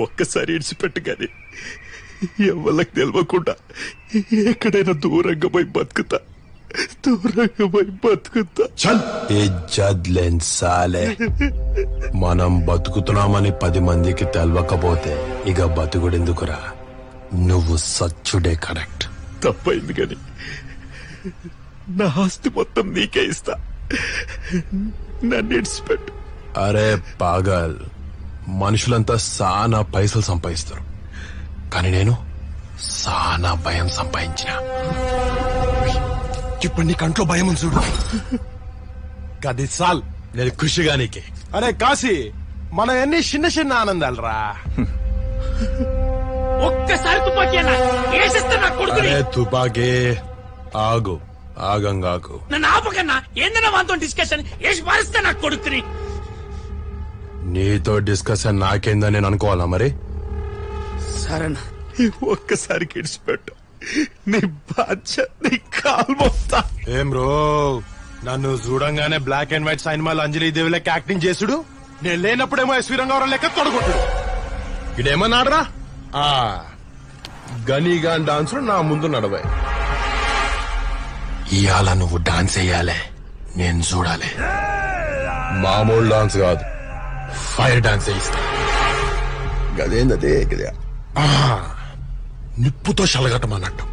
ఒక్కసారి ఇడిచిపెట్టు గాని ఎవరికి తెలియకుండా ఎక్కడైనా దూరంగా పోయి బతుకుతా. ఇజ్జత్ లేని సాలే. మనం బతుకుతున్నామని 10 మందికి తెలవకపోతే ఇక బతుకుడెందుకురా? నువ్వు సచ్చుడే కరెక్ట్. తప్పైంది గాని నా ఆస్తి మొత్తం నీకే ఇస్తా. నన్ను ఇడిచిపెట్టు. అరే పాగల్, మనుషులంతా సానా పైసలు సంపాదిస్తారు, కానీ నేను సానా భయం సంపాదించిన. ఇప్పుడు నీ కంట్లో భయం ఉంది చూడు, 10 సాల్ నేను ఖుషిగా నీకే. అరే కాశీ, మనం ఎన్ని చిన్న చిన్న ఆనందాలు రా. ఒక్కసారి తుపాకీ అన్నా వేసేస్తే నా కొడుకుని. తుపాకీ ఆగు, ఆగంగాకు. నన్ను ఆపకన్నా. ఏందన్నా వాంతో డిస్కషన్ వేసి మారిస్తే నా కొడుకుని. నీతో డిస్కషన్ నాకేందని నేను అనుకోవాలా మరి? సరేనా, ఒక్కసారి ఇడిచిపెట్టు. నీ బాధ్యత, నీ కాలు మొత్తా. ఏం బ్రో, నన్ను చూడంగానే బ్లాక్ అండ్ వైట్ సినిమాలో అంజలి దేవి లెక్క యాక్టింగ్ చేసుడు, నేను లేనప్పుడేమో ఎస్వి రంగారావు లెక్క తొడగొట్టుడు. ఇదేమన్నాడరా? గనీగాన్ డాన్స్ నా ముందు నడవే. ఇవాళ నువ్వు డాన్స్ వేయాలే, నేను చూడాలి. మామూలు డాన్స్ కాదు, ఫైర్ డాన్స్ వేయిస్తా. గదేందదే నిప్పుతో షలగటమన్నట్టు.